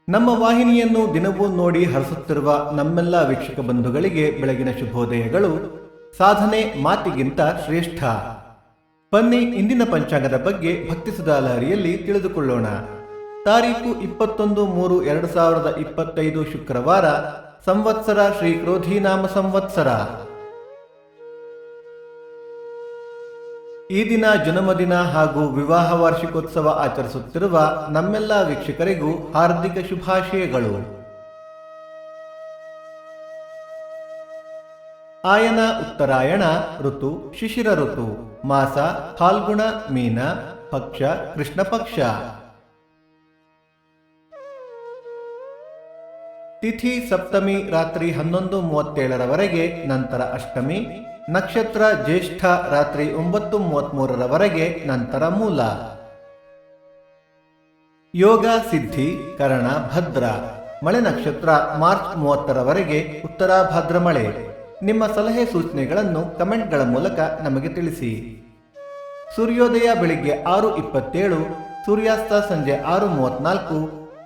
ನಮ್ಮ ವಾಹಿನಿಯನ್ನು ದಿನವೂ ನೋಡಿ ಹರಿಸುತ್ತಿರುವ ನಮ್ಮೆಲ್ಲ ವೀಕ್ಷಕ ಬಂಧುಗಳಿಗೆ ಬೆಳಗಿನ ಶುಭೋದಯಗಳು. ಸಾಧನೆ ಮಾತಿಗಿಂತ ಶ್ರೇಷ್ಠ. ಬನ್ನಿ ಇಂದಿನ ಪಂಚಾಂಗದ ಬಗ್ಗೆ ಭಕ್ತಿ ಸುಧಾ ಲಹರಿಯಲ್ಲಿ ತಿಳಿದುಕೊಳ್ಳೋಣ. ತಾರೀಕು 21/3/2025 ಶುಕ್ರವಾರ, ಸಂವತ್ಸರ ಶ್ರೀ ಕ್ರೋಧಿನಾಮ ಸಂವತ್ಸರ. ಈ ದಿನ ಜನ್ಮದಿನ ಹಾಗೂ ವಿವಾಹ ವಾರ್ಷಿಕೋತ್ಸವ ಆಚರಿಸುತ್ತಿರುವ ನಮ್ಮೆಲ್ಲ ವೀಕ್ಷಕರಿಗೂ ಹಾರ್ದಿಕ ಶುಭಾಶಯಗಳು. ಆಯನ ಉತ್ತರಾಯಣ ಋತು ಶಿಶಿರ ಋತು, ಮಾಸ ಫಾಲ್ಗುಣ ಮೀನ, ಪಕ್ಷ ಕೃಷ್ಣ ಪಕ್ಷ. ತಿಥಿ ಸಪ್ತಮಿ ರಾತ್ರಿ 11:37 ನಂತರ ಅಷ್ಟಮಿ, ನಕ್ಷತ್ರ ಜ್ಯೇಷ್ಠ ರಾತ್ರಿ 9:33 ನಂತರ ಮೂಲ. ಯೋಗ ಸಿದ್ಧಿ ಕರಣ ಭದ್ರ. ಮಳೆ ನಕ್ಷತ್ರ ಮಾರ್ಚ್ 30 ಉತ್ತರಾಭಾದ್ರ ಮಳೆ. ನಿಮ್ಮ ಸಲಹೆ ಸೂಚನೆಗಳನ್ನು ಕಮೆಂಟ್ಗಳ ಮೂಲಕ ನಮಗೆ ತಿಳಿಸಿ. ಸೂರ್ಯೋದಯ ಬೆಳಿಗ್ಗೆ 6:27, ಸೂರ್ಯಾಸ್ತ ಸಂಜೆ 6:34,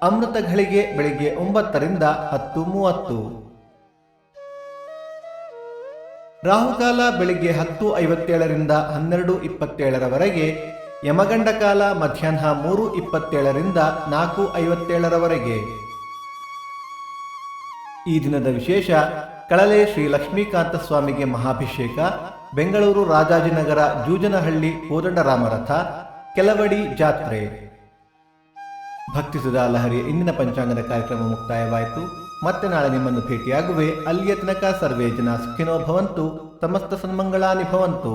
ಅಮೃತ ಘಳಿಗೆ ಬೆಳಿಗ್ಗೆ 9 ರಿಂದ 10:30. ರಾಹುಕಾಲ ಬೆಳಿಗ್ಗೆ 10:57 ರಿಂದ 12:27, ಯಮಗಂಡ ಕಾಲ ಮಧ್ಯಾಹ್ನ 3:27 ರಿಂದ 4:57. ಈ ದಿನದ ವಿಶೇಷ: ಕಳಲೆ ಶ್ರೀ ಲಕ್ಷ್ಮೀಕಾಂತ ಸ್ವಾಮಿಗೆ ಮಹಾಭಿಷೇಕ, ಬೆಂಗಳೂರು ರಾಜಾಜಿನಗರ ಜೂಜನಹಳ್ಳಿ ಕೋದಂಡರಾಮರಥ, ಕೆಲವಡಿ ಜಾತ್ರೆ. ಭಕ್ತಿ ಸುಧಾ ಲಹರಿಯ ಇಂದಿನ ಪಂಚಾಂಗದ ಕಾರ್ಯಕ್ರಮ ಮುಕ್ತಾಯವಾಯಿತು. ಮತ್ತೆ ನಾಳೆ ನಿಮ್ಮನ್ನು ಭೇಟಿಯಾಗುವೆ. ಅಲ್ಲಿಯ ತನಕ ಸರ್ವೇ ಜನ ಸುಖಿನೋ ಭವಂತು, ಸಮಸ್ತ ಸನ್ಮಂಗಳಾನಿ ಭವಂತು.